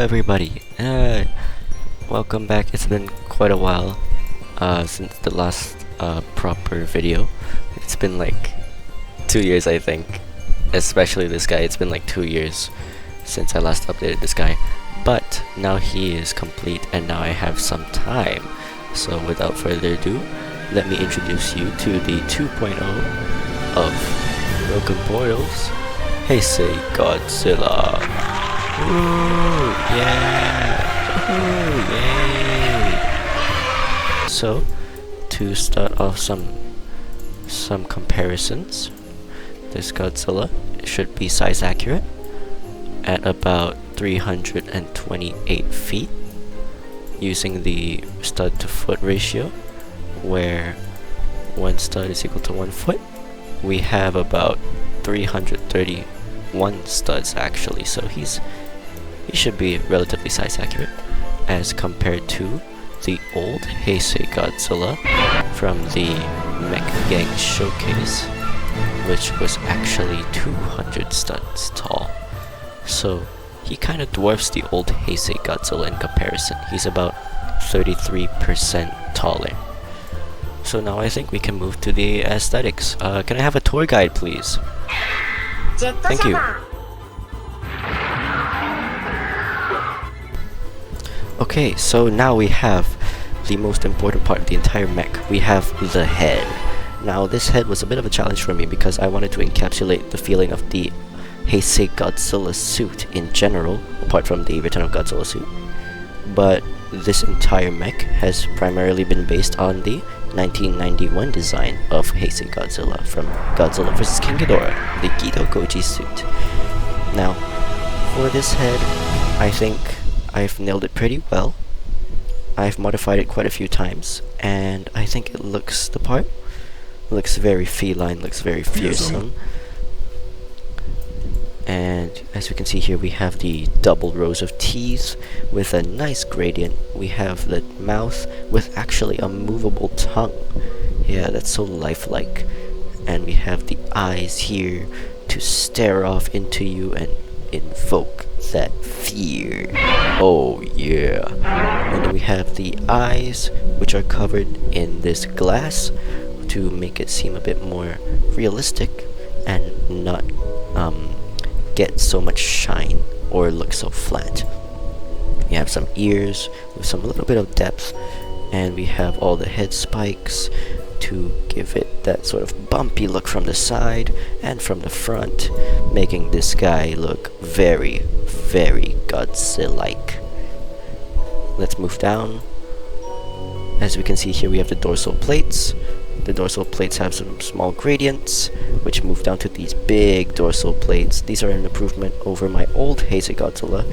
everybody, welcome back. It's been quite a while since the last proper video. It's been like 2 years, I think, especially this guy. It's been like 2 years since I last updated this guy, but now he is complete and now I have some time. So without further ado, let me introduce you to the 2.0 of Broken Portals, Heisei Godzilla. Ooh, yeah! Ooh, yay! So, to start off some comparisons, this Godzilla should be size accurate at about 328 feet, using the stud to foot ratio, where one stud is equal to 1 foot. We have about 331 studs actually, so he should be relatively size accurate as compared to the old Heisei Godzilla from the Mech Gang showcase, which was actually 200 studs tall. So he kind of dwarfs the old Heisei Godzilla in comparison. He's about 33% taller. So now I think we can move to the aesthetics. Can I have a tour guide, please? Thank you. Okay, so now we have the most important part of the entire mech. We have the head. Now this head was a bit of a challenge for me because I wanted to encapsulate the feeling of the Heisei Godzilla suit in general, apart from the Return of Godzilla suit. But this entire mech has primarily been based on the 1991 design of Heisei Godzilla from Godzilla vs. King Ghidorah, the Gido Goji suit. Now, for this head, I think I've nailed it pretty well. I've modified it quite a few times, and I think it looks the part. Looks very feline, looks very fearsome. And as we can see here, we have the double rows of teeth with a nice gradient. We have the mouth with actually a movable tongue. Yeah, that's so lifelike. And we have the eyes here to stare off into you and invoke that fear. Oh yeah. And then we have the eyes, which are covered in this glass to make it seem a bit more realistic and not get so much shine or look so flat. We have some ears with some little bit of depth, and we have all the head spikes to give it that sort of bumpy look from the side and from the front, making this guy look very, very Godzilla-like. Let's move down. As we can see here, we have the dorsal plates. The dorsal plates have some small gradients, which move down to these big dorsal plates. These are an improvement over my old Heisei Godzilla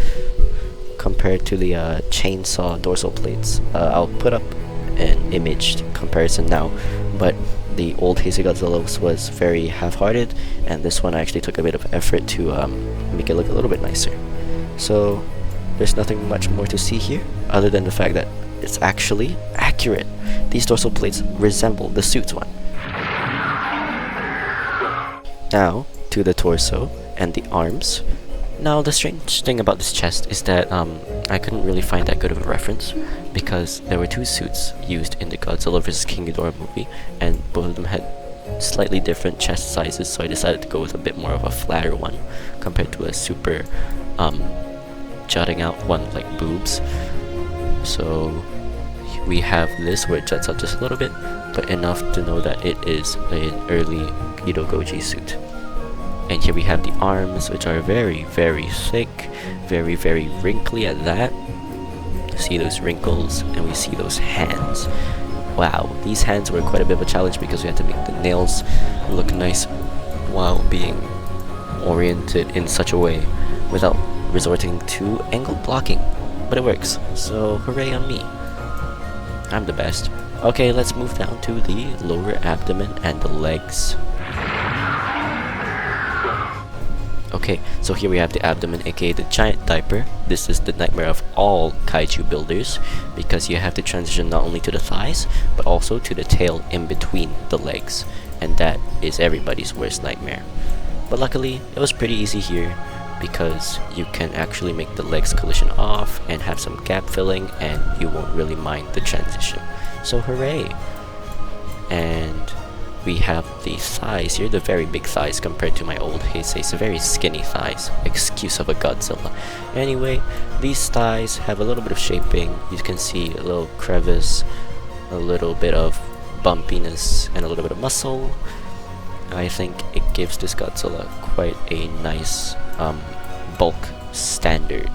compared to the chainsaw dorsal plates. I'll put up an imaged comparison now, but the old Heisei Godzilla was very half-hearted, and this one I actually took a bit of effort to make it look a little bit nicer. So there's nothing much more to see here other than the fact that it's actually accurate. These dorsal plates resemble the suit's one. Now to the torso and the arms. Now the strange thing about this chest is that I couldn't really find that good of a reference because there were two suits used in the Godzilla vs. King Ghidorah movie, and both of them had slightly different chest sizes, so I decided to go with a bit more of a flatter one compared to a super jutting out one like boobs. So we have this where it juts out just a little bit, but enough to know that it is an early Gido Goji suit. And here we have the arms, which are very, very thick, very, very wrinkly at that. See those wrinkles, and we see those hands. Wow, these hands were quite a bit of a challenge because we had to make the nails look nice while being oriented in such a way without resorting to angle blocking. But it works, so hooray on me. I'm the best. Okay, let's move down to the lower abdomen and the legs. Okay, so here we have the abdomen, aka the giant diaper. This is the nightmare of all kaiju builders because you have to transition not only to the thighs, but also to the tail in between the legs. And that is everybody's worst nightmare. But luckily, it was pretty easy here. because you can actually make the legs collision off and have some gap filling, and you won't really mind the transition. So hooray! And we have the thighs here, the very big thighs compared to my old Heisei. It's a very skinny thighs, excuse of a Godzilla. Anyway, these thighs have a little bit of shaping. You can see a little crevice, a little bit of bumpiness, and a little bit of muscle. I think it gives this Godzilla quite a nice bulk standard.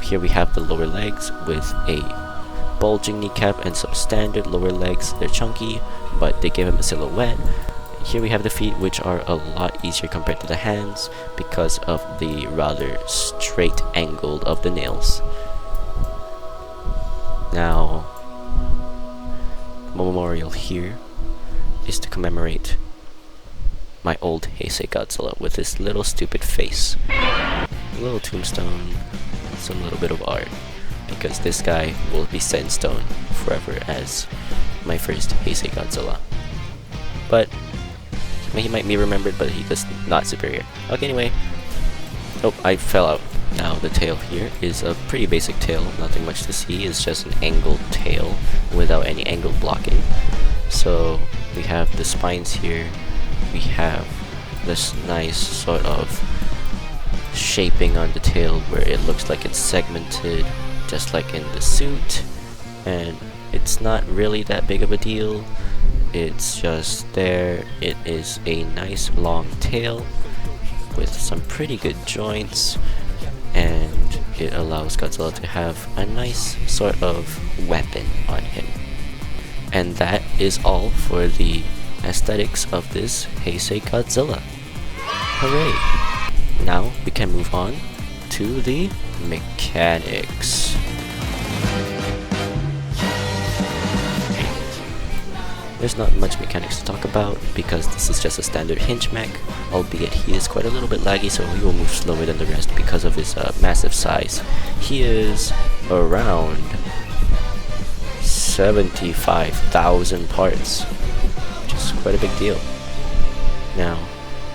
Here we have the lower legs with a bulging kneecap and some standard lower legs. They're chunky, but they give him a silhouette. Here we have the feet, which are a lot easier compared to the hands because of the rather straight angled of the nails. Now, the memorial here is to commemorate my old Heisei Godzilla with this little stupid face. A little tombstone, some little bit of art, because this guy will be set in stone forever as my first Heisei Godzilla. But he might be remembered, but he does not superior. Okay, anyway. Oh, I fell out. Now the tail here is a pretty basic tail, nothing much to see. It's just an angled tail without any angle blocking. So we have the spines here. We have this nice sort of shaping on the tail where it looks like it's segmented, just like in the suit, and it's not really that big of a deal. It's just there. It is a nice long tail with some pretty good joints, and it allows Godzilla to have a nice sort of weapon on him. And that is all for the aesthetics of this Heisei Godzilla. Hooray! Now we can move on to the mechanics. There's not much mechanics to talk about because this is just a standard hinge mech, albeit he is quite a little bit laggy, so he will move slower than the rest because of his massive size. He is around 75,000 parts, which is quite a big deal. Now,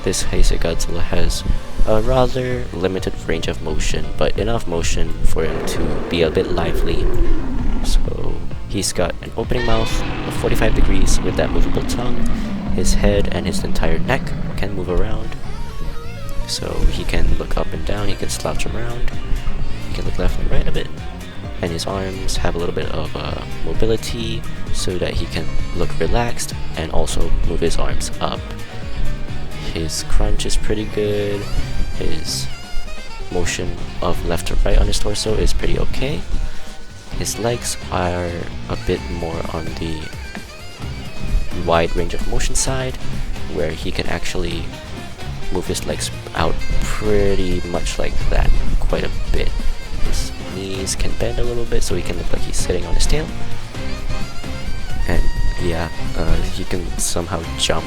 this Heisei Godzilla has a rather limited range of motion, but enough motion for him to be a bit lively. So he's got an opening mouth of 45 degrees with that movable tongue. His head and his entire neck can move around. So he can look up and down, he can slouch around, he can look left and right a bit. And his arms have a little bit of mobility so that he can look relaxed and also move his arms up. His crunch is pretty good. His motion of left to right on his torso is pretty okay. His legs are a bit more on the wide range of motion side, where he can actually move his legs out pretty much like that, quite a bit. His knees can bend a little bit so he can look like he's sitting on his tail. And yeah, he can somehow jump.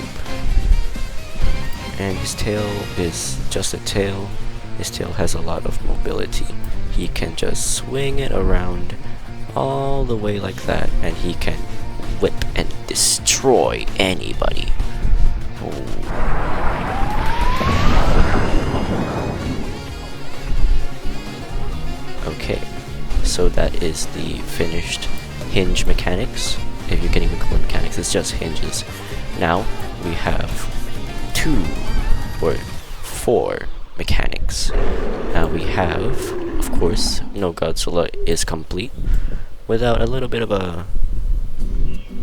And his tail is just a tail. His tail has a lot of mobility. He can just swing it around all the way like that, and he can whip and destroy anybody. Okay, so that is the finished hinge mechanics. If you can even call it mechanics, it's just hinges. Now we have 2 or 4 mechanics. Now we have, of course, no Godzilla is complete without a little bit of a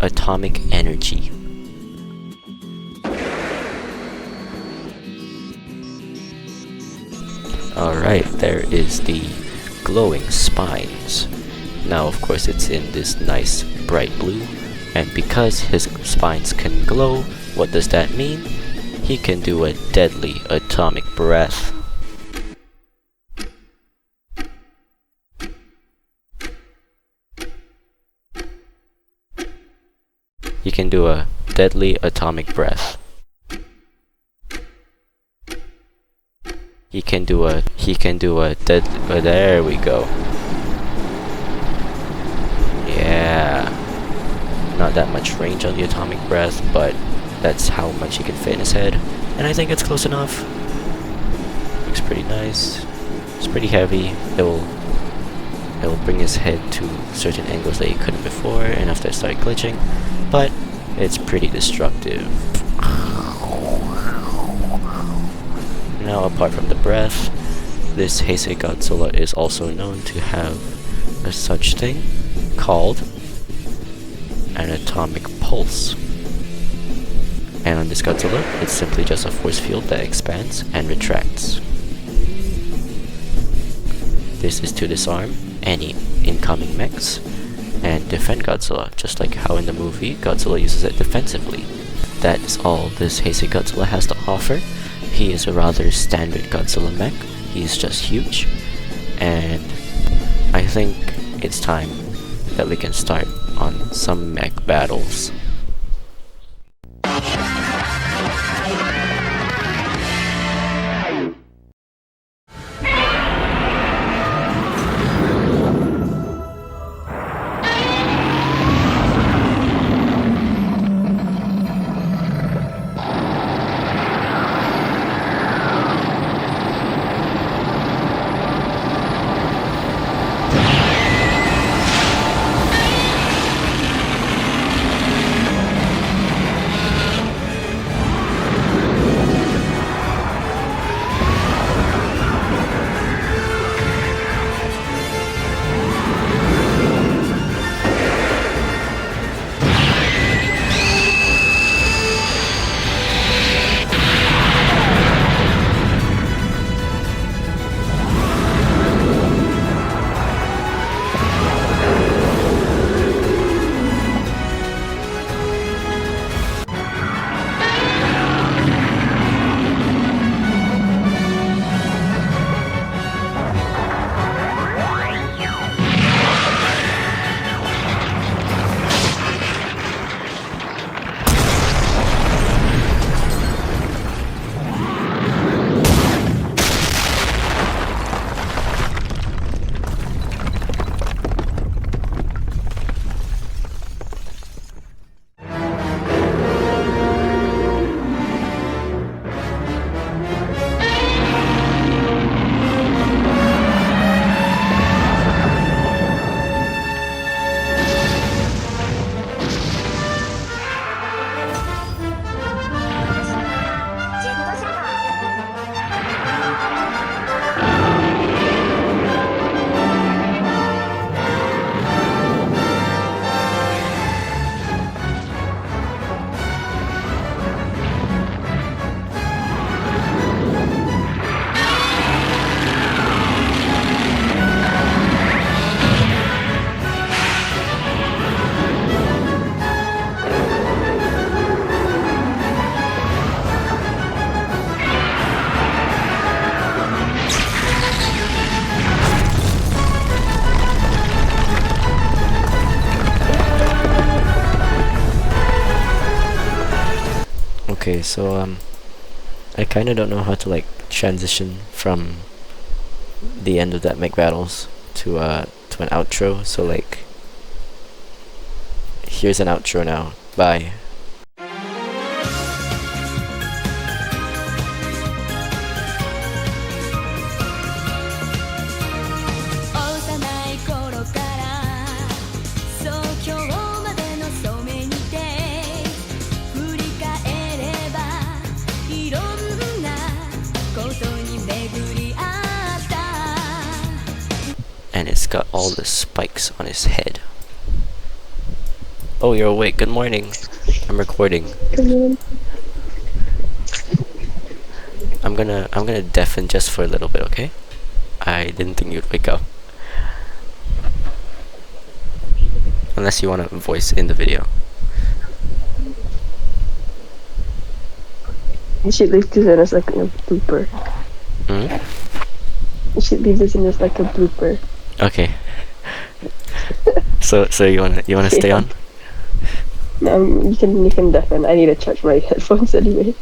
atomic energy. Alright, there is the glowing spines. Now of course it's in this nice bright blue, and because his spines can glow, what does that mean? He can do a deadly atomic breath. He can do a deadly atomic breath. He can do a there we go. Yeah. Not that much range on the atomic breath, but that's how much he can fit in his head. And I think it's close enough. Looks pretty nice. It's pretty heavy. It'll bring his head to certain angles that he couldn't before, and after it started glitching, but it's pretty destructive. Now, apart from the breath, this Heisei Godzilla is also known to have a such thing called an atomic pulse. And on this Godzilla, it's simply just a force field that expands and retracts. This is to disarm any incoming mechs and defend Godzilla, just like how in the movie Godzilla uses it defensively. That is all this Heisei Godzilla has to offer. He is a rather standard Godzilla mech. He's just huge, and I think it's time that we can start on some mech battles. Okay, so I kinda don't know how to like transition from the end of that mech battles to an outro, so like here's an outro now. Bye. And it's got all the spikes on his head. Oh, you're awake. Good morning. I'm recording. Good morning. I'm gonna deafen just for a little bit, okay? I didn't think you'd wake up. Unless you want to voice in the video. You should leave this in as like a blooper. You should leave this in as like a blooper. Okay. So you wanna stay on? No, you can deafen. I need to charge my headphones anyway.